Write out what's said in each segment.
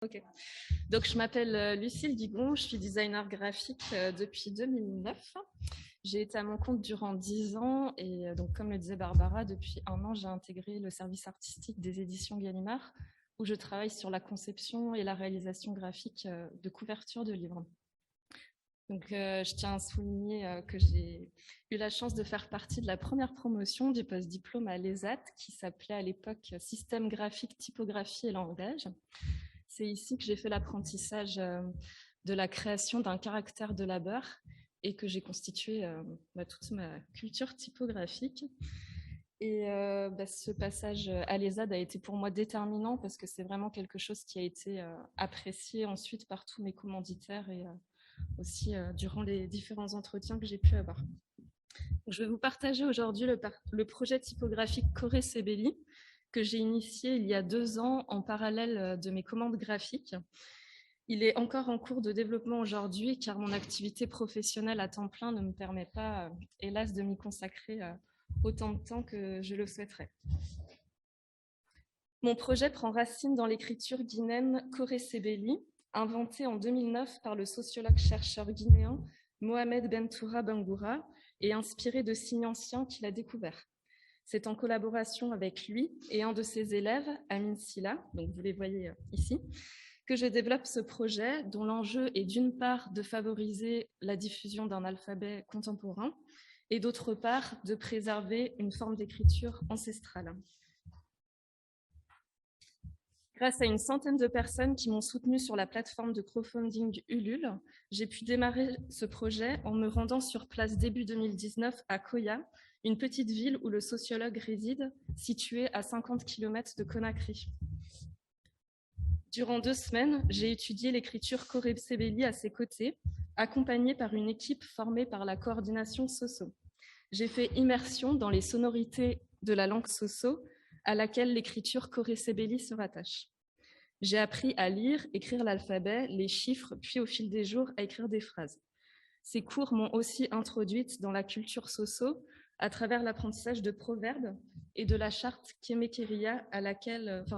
Ok. Donc, je m'appelle Lucille Guigon, je suis designer graphique depuis 2009. J'ai été à mon compte durant 10 ans et donc, comme le disait Barbara, depuis 1 an, j'ai intégré le service artistique des éditions Gallimard où je travaille sur la conception et la réalisation graphique de couvertures de livres. Donc, je tiens à souligner que j'ai eu la chance de faire partie de la première promotion du post-diplôme à l'ESAT qui s'appelait à l'époque Système graphique, typographie et langage. C'est ici que j'ai fait l'apprentissage de la création d'un caractère de labeur et que j'ai constitué toute ma culture typographique. Et ce passage à l'ESAD a été pour moi déterminant parce que c'est vraiment quelque chose qui a été apprécié ensuite par tous mes commanditaires et aussi durant les différents entretiens que j'ai pu avoir. Je vais vous partager aujourd'hui le projet typographique Corée Sebeli que j'ai initié il y a 2 ans en parallèle de mes commandes graphiques. Il est encore en cours de développement aujourd'hui car mon activité professionnelle à temps plein ne me permet pas, hélas, de m'y consacrer autant de temps que je le souhaiterais. Mon projet prend racine dans l'écriture guinéenne Corée Sebeli, inventée en 2009 par le sociologue-chercheur guinéen Mohamed Bentoura Bangoura et inspiré de signes anciens qu'il a découverts. C'est en collaboration avec lui et un de ses élèves, Amin Silla, donc vous les voyez ici, que je développe ce projet dont l'enjeu est d'une part de favoriser la diffusion d'un alphabet contemporain et d'autre part de préserver une forme d'écriture ancestrale. Grâce à une centaine de personnes qui m'ont soutenue sur la plateforme de crowdfunding Ulule, j'ai pu démarrer ce projet en me rendant sur place début 2019 à Koya, une petite ville où le sociologue réside, située à 50 km de Conakry. Durant 2 semaines, j'ai étudié l'écriture Corée Sebeli à ses côtés, accompagnée par une équipe formée par la coordination Soso. J'ai fait immersion dans les sonorités de la langue Soso, à laquelle l'écriture Corée Sebeli se rattache. J'ai appris à lire, écrire l'alphabet, les chiffres, puis au fil des jours à écrire des phrases. Ces cours m'ont aussi introduite dans la culture Soso à travers l'apprentissage de proverbes et de la charte Kemekeria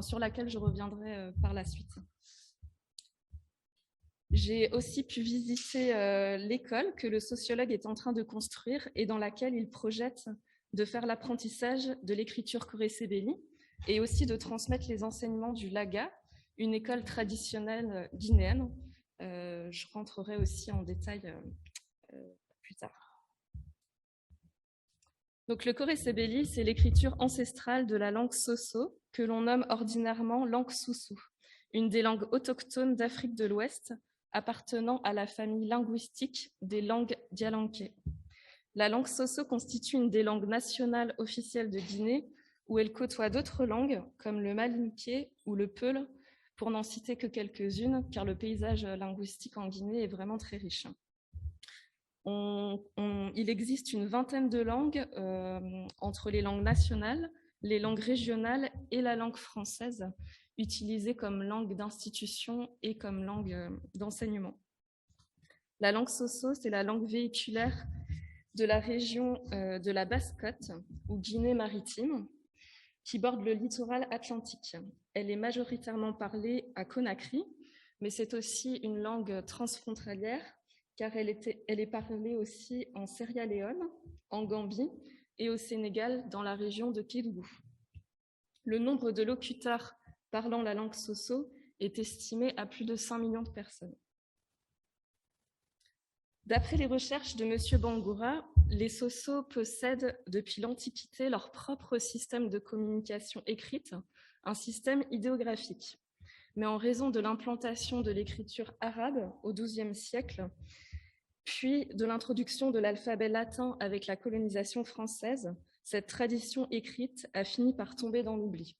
sur laquelle je reviendrai par la suite. J'ai aussi pu visiter l'école que le sociologue est en train de construire et dans laquelle il projette de faire l'apprentissage de l'écriture Corée Sebeli et aussi de transmettre les enseignements du Laga, une école traditionnelle guinéenne. Je rentrerai aussi en détail plus tard. Donc, le Corée Sebeli, c'est l'écriture ancestrale de la langue Soso, que l'on nomme ordinairement langue Soussou, une des langues autochtones d'Afrique de l'Ouest, appartenant à la famille linguistique des langues dialanké. La langue Soso constitue une des langues nationales officielles de Guinée, où elle côtoie d'autres langues, comme le malinké ou le peul, pour n'en citer que quelques-unes, car le paysage linguistique en Guinée est vraiment très riche. Il existe une vingtaine de langues entre les langues nationales, les langues régionales et la langue française, utilisées comme langue d'institution et comme langue d'enseignement. La langue Soso, c'est la langue véhiculaire de la région de la Basse-Côte, ou Guinée-Maritime, qui borde le littoral atlantique. Elle est majoritairement parlée à Conakry, mais c'est aussi une langue transfrontalière, car elle est parlée aussi en Sierra Leone, en Gambie et au Sénégal, dans la région de Kédougou. Le nombre de locuteurs parlant la langue Soso est estimé à plus de 5 millions de personnes. D'après les recherches de M. Bangoura, les Soso possèdent depuis l'Antiquité leur propre système de communication écrite, un système idéographique. Mais en raison de l'implantation de l'écriture arabe au XIIe siècle, puis de l'introduction de l'alphabet latin avec la colonisation française, cette tradition écrite a fini par tomber dans l'oubli.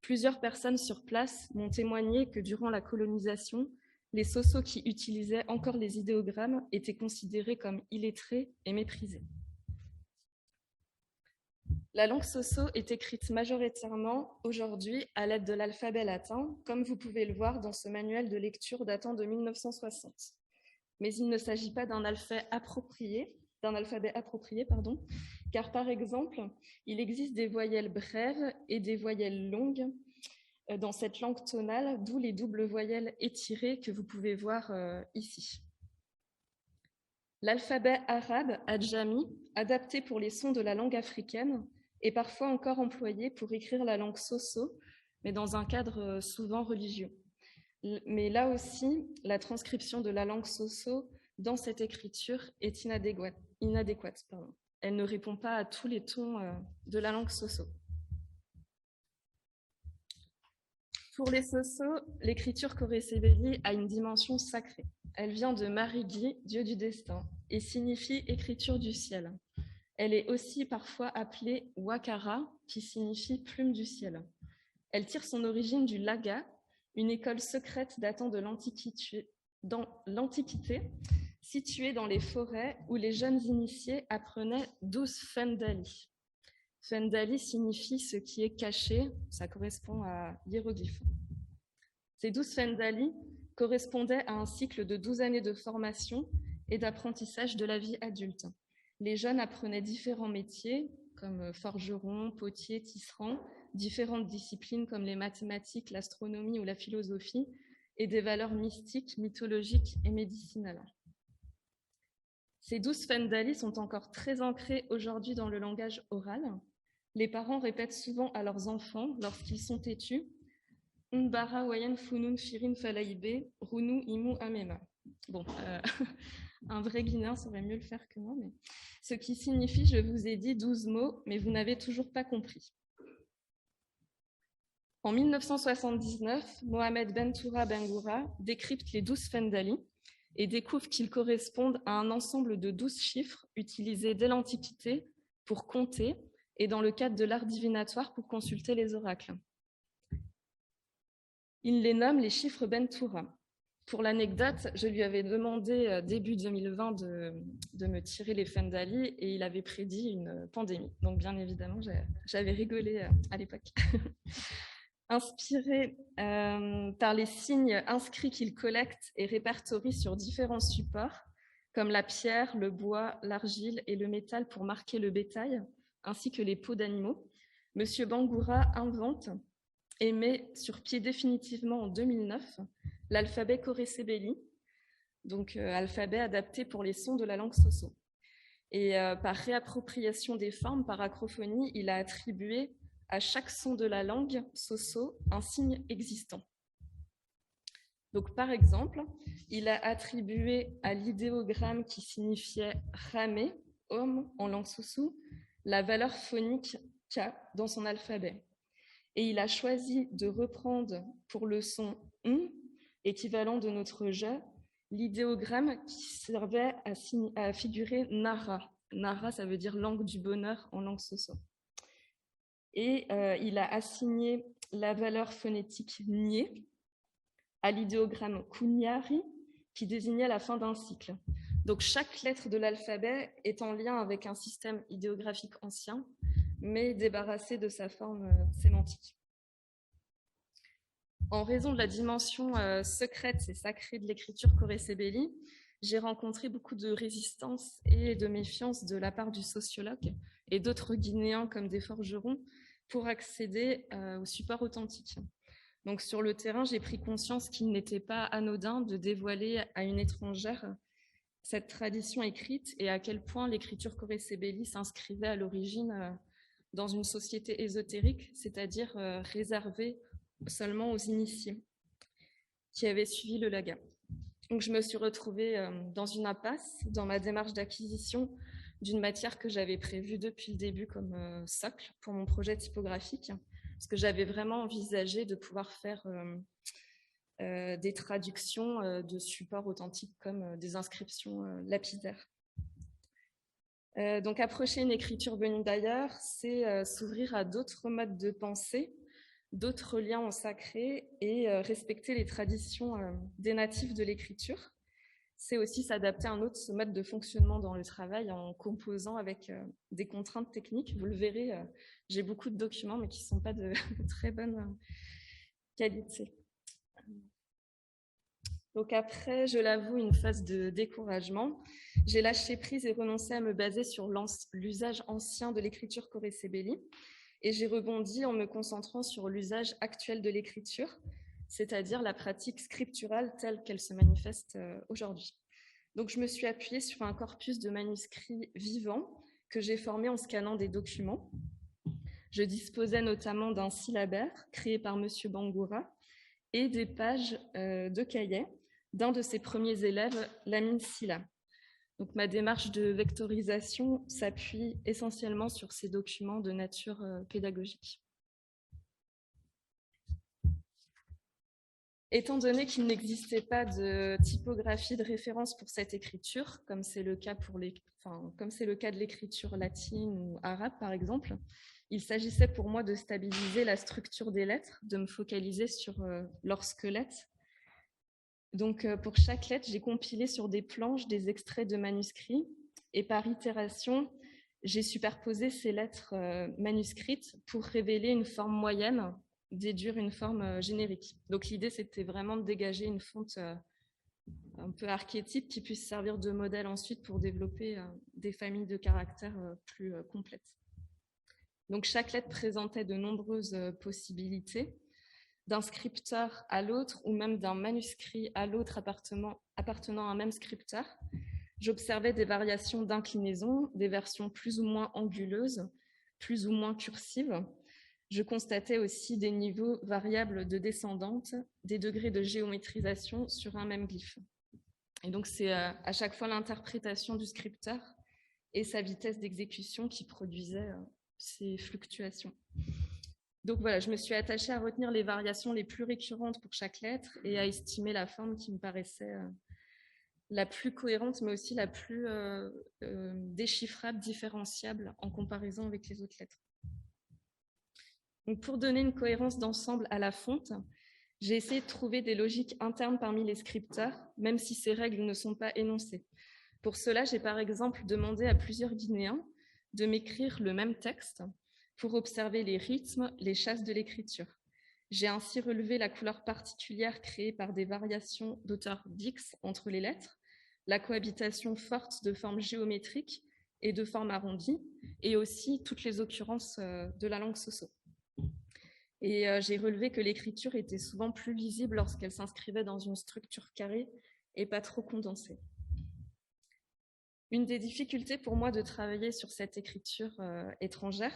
Plusieurs personnes sur place m'ont témoigné que durant la colonisation, les Soso qui utilisaient encore les idéogrammes étaient considérés comme illettrés et méprisés. La langue Soso est écrite majoritairement aujourd'hui à l'aide de l'alphabet latin, comme vous pouvez le voir dans ce manuel de lecture datant de 1960. Mais il ne s'agit pas d'un alphabet approprié, car par exemple, il existe des voyelles brèves et des voyelles longues dans cette langue tonale, d'où les doubles voyelles étirées que vous pouvez voir ici. L'alphabet arabe adjami, adapté pour les sons de la langue africaine, est parfois encore employé pour écrire la langue soso, mais dans un cadre souvent religieux. Mais là aussi, la transcription de la langue soso dans cette écriture est inadéquate. Elle ne répond pas à tous les tons de la langue soso. Pour les Soso, l'écriture Koresebeli a une dimension sacrée. Elle vient de Marigi, dieu du destin, et signifie écriture du ciel. Elle est aussi parfois appelée Wakara, qui signifie plume du ciel. Elle tire son origine du Laga, une école secrète datant de l'Antiquité, située dans les forêts où les jeunes initiés apprenaient 12 Fendali. Fendali signifie ce qui est caché, ça correspond à hiéroglyphe. Ces 12 Fendali correspondaient à un cycle de 12 années de formation et d'apprentissage de la vie adulte. Les jeunes apprenaient différents métiers comme forgeron, potier, tisserand, différentes disciplines comme les mathématiques, l'astronomie ou la philosophie, et des valeurs mystiques, mythologiques et médicinales. Ces 12 Fendali sont encore très ancrés aujourd'hui dans le langage oral. Les parents répètent souvent à leurs enfants, lorsqu'ils sont têtus, « Unbara wayan funun firin falaïbe, runu imu amema ». Bon, un vrai guinéen saurait mieux le faire que moi, mais ce qui signifie « je vous ai dit 12 mots, mais vous n'avez toujours pas compris ». En 1979, Mohamed Bentoura Bengoura décrypte les 12 Fendali et découvre qu'ils correspondent à un ensemble de 12 chiffres utilisés dès l'Antiquité pour compter et dans le cadre de l'art divinatoire pour consulter les oracles. Il les nomme les chiffres Bentoura. Pour l'anecdote, je lui avais demandé début 2020 de me tirer les Fendali et il avait prédit une pandémie. Donc bien évidemment, j'avais rigolé à l'époque. Inspiré par les signes inscrits qu'il collecte et répertorie sur différents supports, comme la pierre, le bois, l'argile et le métal pour marquer le bétail, ainsi que les peaux d'animaux, M. Bengoura invente et met sur pied définitivement en 2009 l'alphabet Koresebeli, donc alphabet adapté pour les sons de la langue soso. Et par réappropriation des formes, par acrophonie, il a attribué à chaque son de la langue soso un signe existant. Donc, par exemple, il a attribué à l'idéogramme qui signifiait ramé, homme en langue soso, la valeur phonique K dans son alphabet. Et il a choisi de reprendre pour le son équivalent de notre je, l'idéogramme qui servait à figurer Nara. Nara, ça veut dire langue du bonheur en langue soso. Et il a assigné la valeur phonétique nié à l'idéogramme kunyari qui désignait la fin d'un cycle. Donc chaque lettre de l'alphabet est en lien avec un système idéographique ancien, mais débarrassé de sa forme sémantique. En raison de la dimension secrète et sacrée de l'écriture Koresebeli, j'ai rencontré beaucoup de résistance et de méfiance de la part du sociologue et d'autres Guinéens comme des forgerons pour accéder au support authentique. Donc sur le terrain, j'ai pris conscience qu'il n'était pas anodin de dévoiler à une étrangère cette tradition écrite et à quel point l'écriture Koresebeli s'inscrivait à l'origine dans une société ésotérique, c'est-à-dire réservée seulement aux initiés qui avaient suivi le Laga. Donc je me suis retrouvée dans une impasse dans ma démarche d'acquisition d'une matière que j'avais prévue depuis le début comme socle pour mon projet typographique, parce que j'avais vraiment envisagé de pouvoir faire des traductions de supports authentiques comme des inscriptions lapidaires. Donc approcher une écriture venue d'ailleurs, c'est s'ouvrir à d'autres modes de pensée, d'autres liens au sacré et respecter les traditions des natifs de l'écriture. C'est aussi s'adapter à un autre mode de fonctionnement dans le travail en composant avec des contraintes techniques. Vous le verrez, j'ai beaucoup de documents mais qui ne sont pas de très bonne qualité. Donc après, je l'avoue, une phase de découragement. J'ai lâché prise et renoncé à me baser sur l'usage ancien de l'écriture Koresebeli et j'ai rebondi en me concentrant sur l'usage actuel de l'écriture, c'est-à-dire la pratique scripturale telle qu'elle se manifeste aujourd'hui. Donc, je me suis appuyée sur un corpus de manuscrits vivants que j'ai formé en scannant des documents. Je disposais notamment d'un syllabaire créé par M. Bangoura et des pages de cahiers d'un de ses premiers élèves, Lamine Silla. Donc, ma démarche de vectorisation s'appuie essentiellement sur ces documents de nature pédagogique. Étant donné qu'il n'existait pas de typographie de référence pour cette écriture, comme c'est le cas de l'écriture latine ou arabe par exemple, il s'agissait pour moi de stabiliser la structure des lettres, de me focaliser sur leur squelette. Donc pour chaque lettre, j'ai compilé sur des planches des extraits de manuscrits et par itération, j'ai superposé ces lettres manuscrites pour révéler une forme moyenne, déduire une forme générique. Donc l'idée, c'était vraiment de dégager une fonte un peu archétype qui puisse servir de modèle ensuite pour développer des familles de caractères plus complètes. Donc chaque lettre présentait de nombreuses possibilités, d'un scripteur à l'autre ou même d'un manuscrit à l'autre appartenant à un même scripteur. J'observais des variations d'inclinaison, des versions plus ou moins anguleuses, plus ou moins cursives. Je constatais aussi des niveaux variables de descendante, des degrés de géométrisation sur un même glyphe. Et donc, c'est à chaque fois l'interprétation du scripteur et sa vitesse d'exécution qui produisait ces fluctuations. Donc voilà, je me suis attachée à retenir les variations les plus récurrentes pour chaque lettre et à estimer la forme qui me paraissait la plus cohérente, mais aussi la plus déchiffrable, différenciable en comparaison avec les autres lettres. Donc pour donner une cohérence d'ensemble à la fonte, j'ai essayé de trouver des logiques internes parmi les scripteurs, même si ces règles ne sont pas énoncées. Pour cela, j'ai par exemple demandé à plusieurs Guinéens de m'écrire le même texte pour observer les rythmes, les chasses de l'écriture. J'ai ainsi relevé la couleur particulière créée par des variations d'auteur Dix entre les lettres, la cohabitation forte de formes géométriques et de formes arrondies, et aussi toutes les occurrences de la langue soso. Et j'ai relevé que l'écriture était souvent plus lisible lorsqu'elle s'inscrivait dans une structure carrée et pas trop condensée. Une des difficultés pour moi de travailler sur cette écriture étrangère,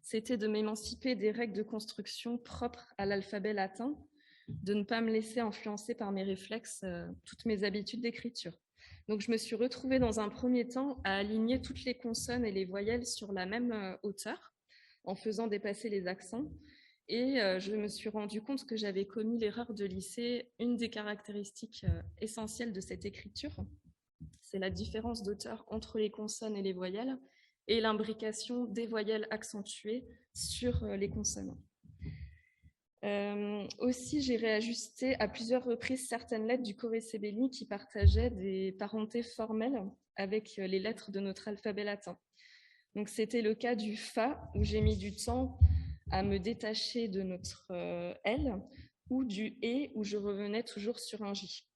c'était de m'émanciper des règles de construction propres à l'alphabet latin, de ne pas me laisser influencer par mes réflexes, toutes mes habitudes d'écriture. Donc je me suis retrouvée dans un premier temps à aligner toutes les consonnes et les voyelles sur la même hauteur, en faisant dépasser les accents. Et je me suis rendu compte que j'avais commis l'erreur de lisser une des caractéristiques essentielles de cette écriture. C'est la différence d'auteur entre les consonnes et les voyelles et l'imbrication des voyelles accentuées sur les consonnes. Aussi, j'ai réajusté à plusieurs reprises certaines lettres du Corécébéli qui partageaient des parentés formelles avec les lettres de notre alphabet latin. Donc, c'était le cas du Fa, où j'ai mis du temps à me détacher de notre L, ou du E, où je revenais toujours sur un J.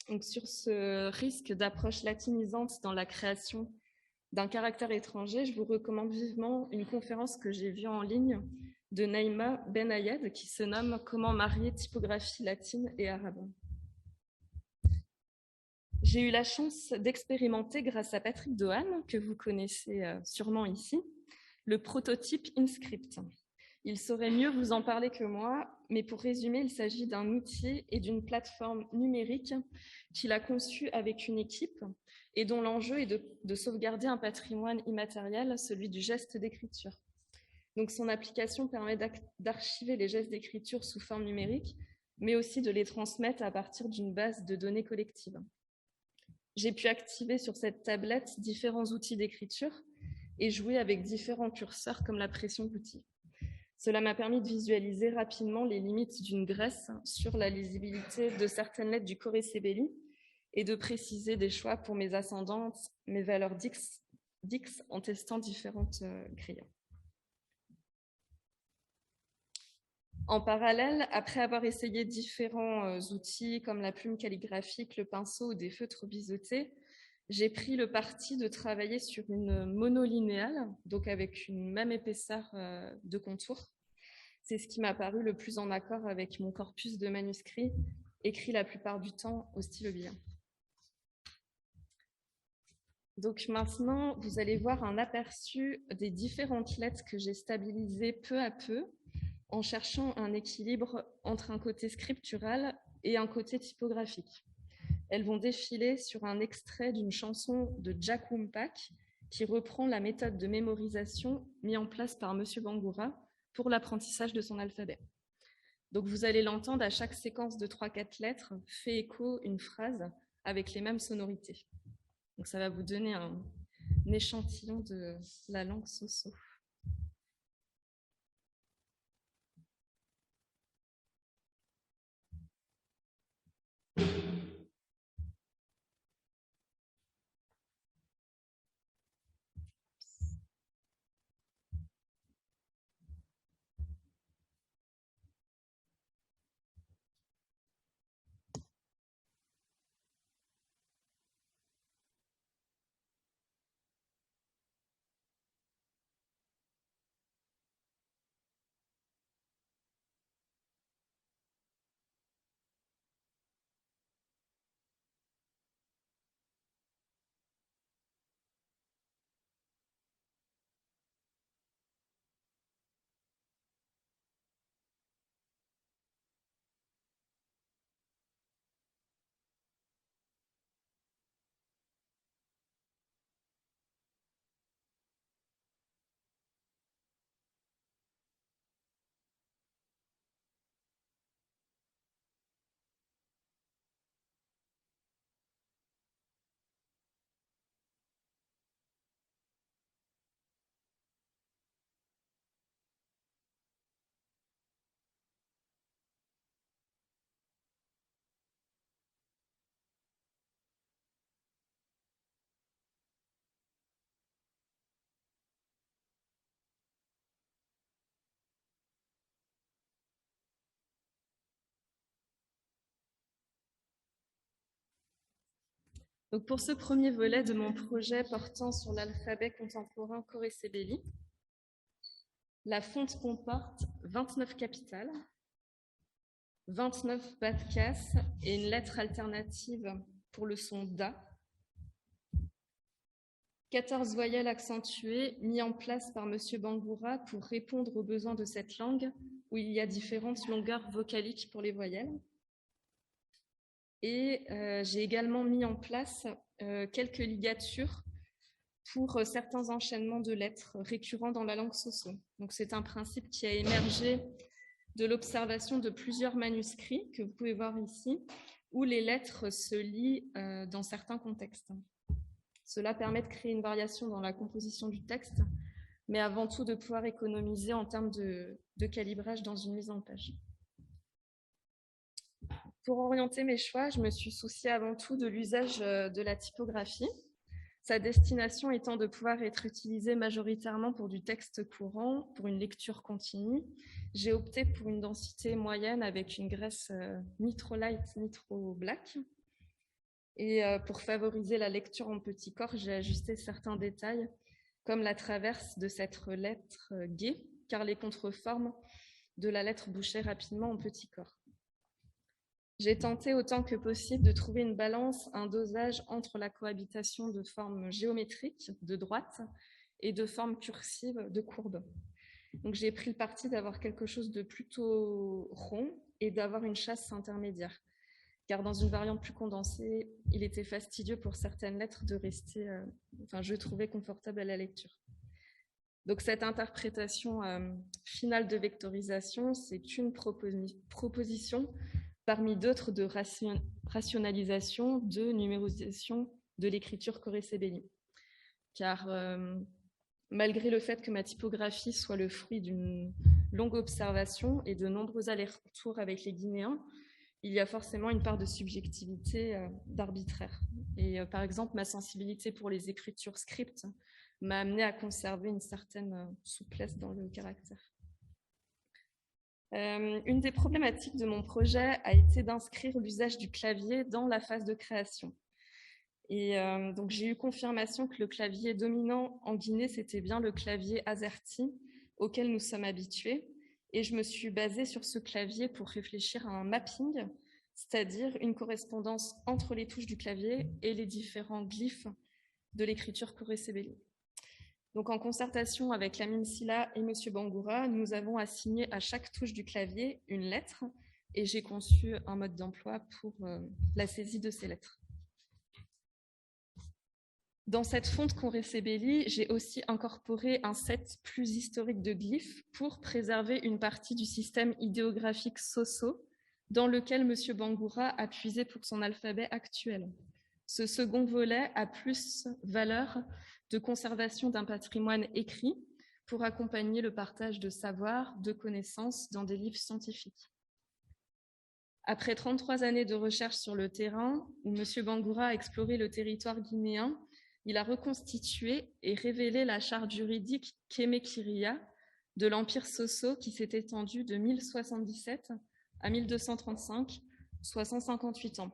Donc, sur ce risque d'approche latinisante dans la création d'un caractère étranger, je vous recommande vivement une conférence que j'ai vue en ligne de Naïma Benayed qui se nomme « Comment marier typographie latine et arabe ». J'ai eu la chance d'expérimenter, grâce à Patrick Dohan, que vous connaissez sûrement ici, le prototype InScript. Il saurait mieux vous en parler que moi, mais pour résumer, il s'agit d'un outil et d'une plateforme numérique qu'il a conçu avec une équipe et dont l'enjeu est de sauvegarder un patrimoine immatériel, celui du geste d'écriture. Donc son application permet d'archiver les gestes d'écriture sous forme numérique, mais aussi de les transmettre à partir d'une base de données collective. J'ai pu activer sur cette tablette différents outils d'écriture et jouer avec différents curseurs comme la pression d'outils. Cela m'a permis de visualiser rapidement les limites d'une grèce sur la lisibilité de certaines lettres du Corécébéli et de préciser des choix pour mes ascendantes, mes valeurs dix en testant différentes grilles. En parallèle, après avoir essayé différents outils comme la plume calligraphique, le pinceau ou des feutres biseautés, J'ai pris le parti de travailler sur une monolinéale, donc avec une même épaisseur de contour. C'est ce qui m'a paru le plus en accord avec mon corpus de manuscrits, écrit la plupart du temps au stylo bic. Donc maintenant, vous allez voir un aperçu des différentes lettres que j'ai stabilisées peu à peu, en cherchant un équilibre entre un côté scriptural et un côté typographique. Elles vont défiler sur un extrait d'une chanson de Jack Wompack qui reprend la méthode de mémorisation mise en place par Monsieur Bangoura pour l'apprentissage de son alphabet. Donc vous allez l'entendre, à chaque séquence de 3-4 lettres fait écho une phrase avec les mêmes sonorités. Donc ça va vous donner un échantillon de la langue soso. Donc pour ce premier volet de mon projet portant sur l'alphabet contemporain Corécébéli, la fonte comporte 29 capitales, 29 bas de casse et une lettre alternative pour le son DA, 14 voyelles accentuées mises en place par M. Bangoura pour répondre aux besoins de cette langue où il y a différentes longueurs vocaliques pour les voyelles. Et j'ai également mis en place quelques ligatures pour certains enchaînements de lettres récurrents dans la langue soso. Donc c'est un principe qui a émergé de l'observation de plusieurs manuscrits que vous pouvez voir ici, où les lettres se lient dans certains contextes. Cela permet de créer une variation dans la composition du texte, mais avant tout de pouvoir économiser en termes de calibrage dans une mise en page. Pour orienter mes choix, je me suis souciée avant tout de l'usage de la typographie, sa destination étant de pouvoir être utilisée majoritairement pour du texte courant, pour une lecture continue. J'ai opté pour une densité moyenne avec une graisse ni trop light ni trop black. Et pour favoriser la lecture en petit corps, j'ai ajusté certains détails, comme la traverse de cette lettre G, car les contreformes de la lettre bouchaient rapidement en petit corps. J'ai tenté autant que possible de trouver une balance, un dosage entre la cohabitation de formes géométriques de droite et de formes cursives de courbe. Donc j'ai pris le parti d'avoir quelque chose de plutôt rond et d'avoir une chasse intermédiaire, car dans une variante plus condensée, il était fastidieux pour certaines lettres de rester, je trouvais confortable à la lecture. Donc cette interprétation finale de vectorisation, c'est une proposition parmi d'autres de rationalisation, de numérisation de l'écriture Corécébéli. Car malgré le fait que ma typographie soit le fruit d'une longue observation et de nombreux allers-retours avec les Guinéens, il y a forcément une part de subjectivité, d'arbitraire. Et par exemple, ma sensibilité pour les écritures script m'a amené à conserver une certaine souplesse dans le caractère. Une des problématiques de mon projet a été d'inscrire l'usage du clavier dans la phase de création. Et donc, j'ai eu confirmation que le clavier dominant en Guinée, c'était bien le clavier AZERTY auquel nous sommes habitués. Et je me suis basée sur ce clavier pour réfléchir à un mapping, c'est-à-dire une correspondance entre les touches du clavier et les différents glyphes de l'écriture Koré-Sebeli. Donc, en concertation avec Lamine Silla et M. Bangoura, nous avons assigné à chaque touche du clavier une lettre et j'ai conçu un mode d'emploi pour la saisie de ces lettres. Dans cette fonte Koré-Sebeli, j'ai aussi incorporé un set plus historique de glyphes pour préserver une partie du système idéographique Soso dans lequel M. Bangoura a puisé pour son alphabet actuel. Ce second volet a plus valeur de conservation d'un patrimoine écrit pour accompagner le partage de savoir, de connaissances dans des livres scientifiques. Après 33 années de recherche sur le terrain, où M. Bangoura a exploré le territoire guinéen, il a reconstitué et révélé la charte juridique Kémé-Kiria de l'Empire Soso qui s'est étendue de 1077 à 1235, soit 158 ans.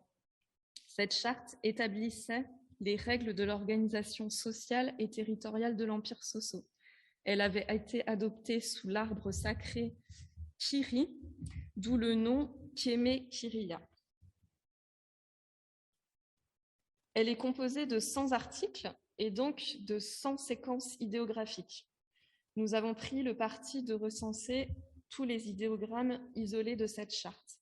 Cette charte établissait les règles de l'organisation sociale et territoriale de l'Empire Soso. Elle avait été adoptée sous l'arbre sacré Kiri, d'où le nom Kémé-Kiria. Elle est composée de 100 articles et donc de 100 séquences idéographiques. Nous avons pris le parti de recenser tous les idéogrammes isolés de cette charte.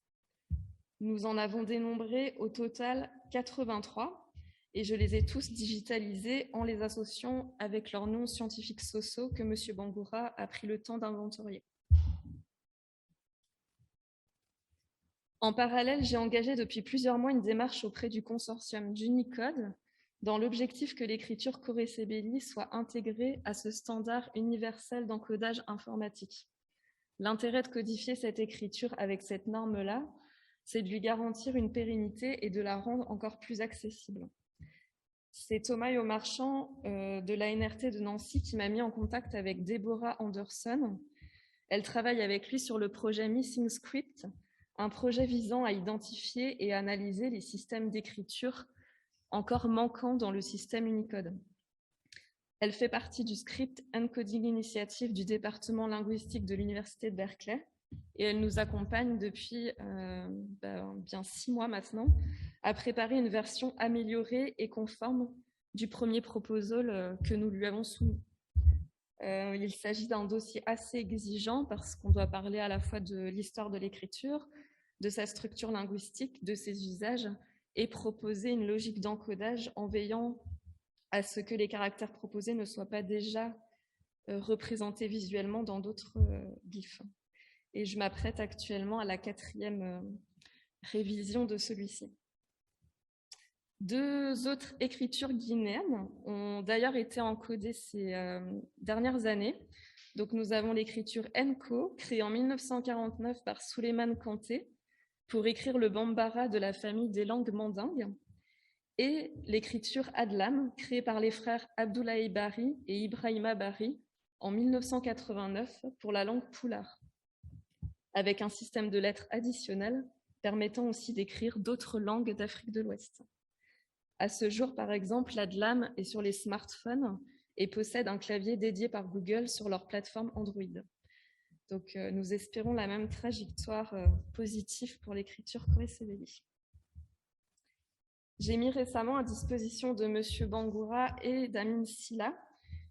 Nous en avons dénombré au total 83 et je les ai tous digitalisés en les associant avec leurs noms scientifiques sociaux que M. Bangoura a pris le temps d'inventorier. En parallèle, j'ai engagé depuis plusieurs mois une démarche auprès du consortium d'Unicode dans l'objectif que l'écriture Koré-Sebeli soit intégrée à ce standard universel d'encodage informatique. L'intérêt de codifier cette écriture avec cette norme-là, c'est de lui garantir une pérennité et de la rendre encore plus accessible. C'est Thomas Yomarchand de l'ANRT de Nancy qui m'a mis en contact avec Deborah Anderson. Elle travaille avec lui sur le projet Missing Script, un projet visant à identifier et analyser les systèmes d'écriture encore manquants dans le système Unicode. Elle fait partie du Script Encoding Initiative du département linguistique de l'Université de Berkeley et elle nous accompagne depuis bien 6 mois maintenant à préparer une version améliorée et conforme du premier proposal que nous lui avons soumis. Il s'agit d'un dossier assez exigeant parce qu'on doit parler à la fois de l'histoire de l'écriture, de sa structure linguistique, de ses usages et proposer une logique d'encodage en veillant à ce que les caractères proposés ne soient pas déjà représentés visuellement dans d'autres glyphes. Et je m'apprête actuellement à la 4e révision de celui-ci. 2 autres écritures guinéennes ont d'ailleurs été encodées ces dernières années. Donc nous avons l'écriture Nko, créée en 1949 par Souleymane Kanté pour écrire le bambara de la famille des langues mandingues, et l'écriture Adlam, créée par les frères Abdoulaye Bari et Ibrahima Bari en 1989 pour la langue poulard, avec un système de lettres additionnelles permettant aussi d'écrire d'autres langues d'Afrique de l'Ouest. À ce jour, par exemple, l'Adlam est sur les smartphones et possède un clavier dédié par Google sur leur plateforme Android. Donc, nous espérons la même trajectoire positive pour l'écriture Koré-Sebeli. J'ai mis récemment à disposition de M. Bangoura et d'Amine Silla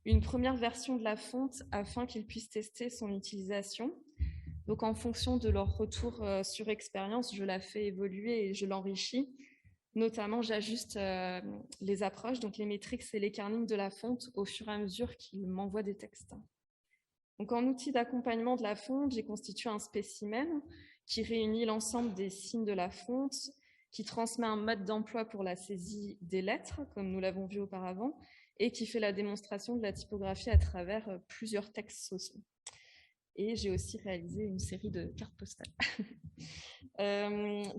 une première version de la fonte afin qu'ils puissent tester son utilisation. Donc, en fonction de leur retour sur expérience, je la fais évoluer et je l'enrichis. Notamment, j'ajuste les approches, donc les métriques et les kernings de la fonte au fur et à mesure qu'ils m'envoient des textes. Donc, en outil d'accompagnement de la fonte, j'ai constitué un spécimen qui réunit l'ensemble des signes de la fonte, qui transmet un mode d'emploi pour la saisie des lettres, comme nous l'avons vu auparavant, et qui fait la démonstration de la typographie à travers plusieurs textes sociaux. Et j'ai aussi réalisé une série de cartes postales.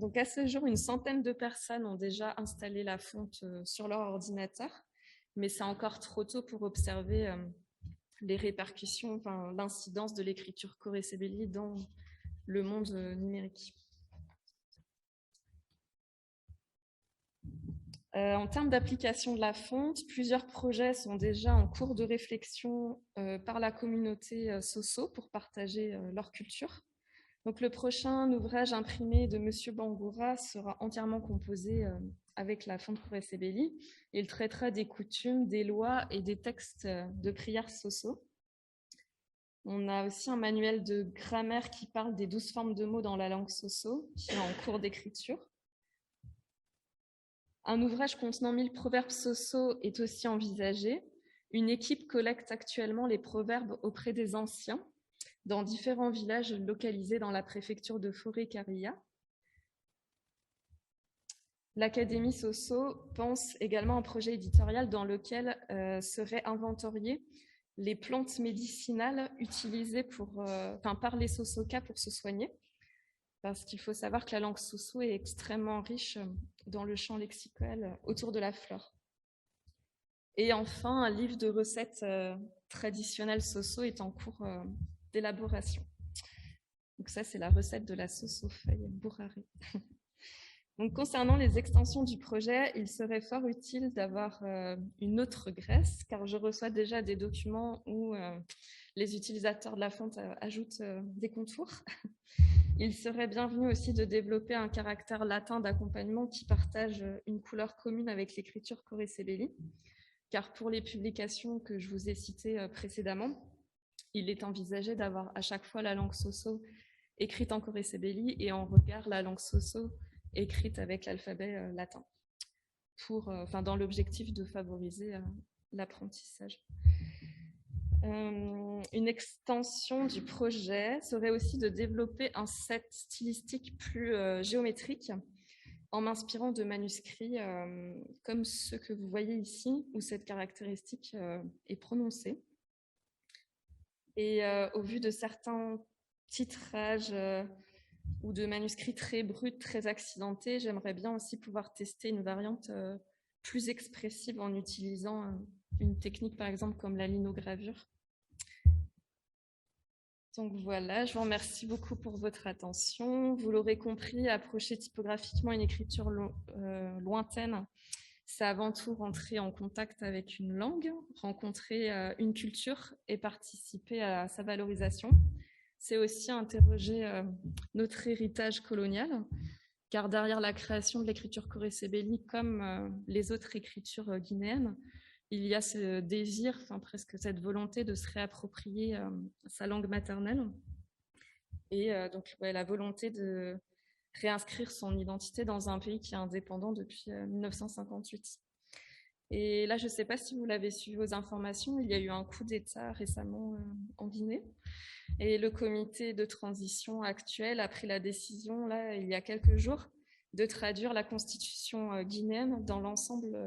Donc à ce jour, une centaine de personnes ont déjà installé la fonte sur leur ordinateur, mais c'est encore trop tôt pour observer les répercussions, enfin, l'incidence de l'écriture Koré-Sebeli dans le monde numérique. En termes d'application de la fonte, plusieurs projets sont déjà en cours de réflexion par la communauté Soso pour partager leur culture. Donc, le prochain ouvrage imprimé de Monsieur Bangoura sera entièrement composé avec la fonte Koresebeli. Il traitera des coutumes, des lois et des textes de prière Soso. On a aussi un manuel de grammaire qui parle des 12 formes de mots dans la langue Soso, qui est en cours d'écriture. Un ouvrage contenant 1000 proverbes Soso est aussi envisagé. Une équipe collecte actuellement les proverbes auprès des anciens dans différents villages localisés dans la préfecture de Forêt-Carilla. L'Académie Soso pense également à un projet éditorial dans lequel seraient inventoriées les plantes médicinales utilisées par les Sosokas pour se soigner. Parce qu'il faut savoir que la langue Soso est extrêmement riche dans le champ lexical autour de la flore. Et enfin, un livre de recettes traditionnelles Soso est en cours d'élaboration. Donc ça, c'est la recette de la Soso-feuille bourrarée. Donc, concernant les extensions du projet, il serait fort utile d'avoir une autre Grèce, car je reçois déjà des documents où les utilisateurs de la fonte ajoutent des contours. Il serait bienvenu aussi de développer un caractère latin d'accompagnement qui partage une couleur commune avec l'écriture Koresebeli, car pour les publications que je vous ai citées précédemment, il est envisagé d'avoir à chaque fois la langue Soso écrite en Koresebeli et en regard la langue Soso écrite avec l'alphabet latin, dans l'objectif de favoriser l'apprentissage. Une extension du projet serait aussi de développer un set stylistique plus géométrique en m'inspirant de manuscrits comme ceux que vous voyez ici, où cette caractéristique est prononcée. Et au vu de certains titrages ou de manuscrits très bruts, très accidentés, j'aimerais bien aussi pouvoir tester une variante plus expressive en utilisant une technique, par exemple, comme la linogravure. Donc voilà, je vous remercie beaucoup pour votre attention. Vous l'aurez compris, approcher typographiquement une écriture lointaine, c'est avant tout rentrer en contact avec une langue, rencontrer une culture et participer à sa valorisation. C'est aussi interroger notre héritage colonial, car derrière la création de l'écriture Koresebeli, comme les autres écritures guinéennes, il y a ce désir, presque cette volonté de se réapproprier sa langue maternelle et donc la volonté de réinscrire son identité dans un pays qui est indépendant depuis 1958. Et là, je ne sais pas si vous l'avez suivi aux informations, il y a eu un coup d'État récemment en Guinée. Et le comité de transition actuel a pris la décision, là, il y a quelques jours, de traduire la constitution guinéenne dans l'ensemble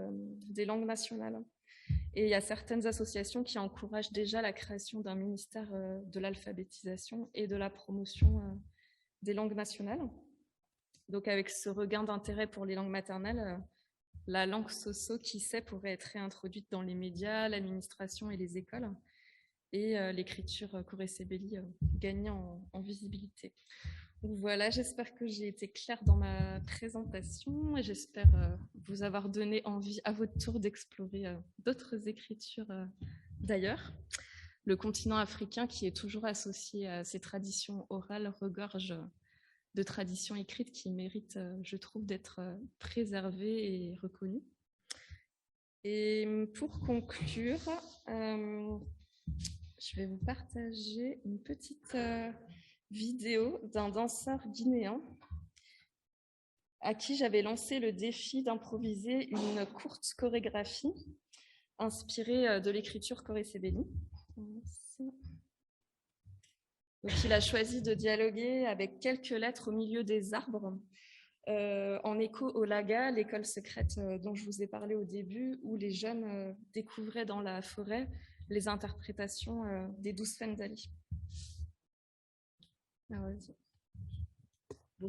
des langues nationales. Et il y a certaines associations qui encouragent déjà la création d'un ministère de l'alphabétisation et de la promotion des langues nationales. Donc avec ce regain d'intérêt pour les langues maternelles, la langue Soso, qui sait, pourrait être réintroduite dans les médias, l'administration et les écoles, et l'écriture Koresebeli gagner en visibilité. Donc voilà, j'espère que j'ai été claire dans ma présentation et j'espère vous avoir donné envie à votre tour d'explorer d'autres écritures d'ailleurs. Le continent africain, qui est toujours associé à ces traditions orales, regorge de traditions écrites qui méritent, je trouve, d'être préservées et reconnues. Et pour conclure, je vais vous partager une petite vidéo d'un danseur guinéen à qui j'avais lancé le défi d'improviser une courte chorégraphie inspirée de l'écriture Koresebeli. Donc, il a choisi de dialoguer avec quelques lettres au milieu des arbres, en écho au Laga, l'école secrète dont je vous ai parlé au début, où les jeunes découvraient dans la forêt les interprétations des 12 Fendali. Ah, bon,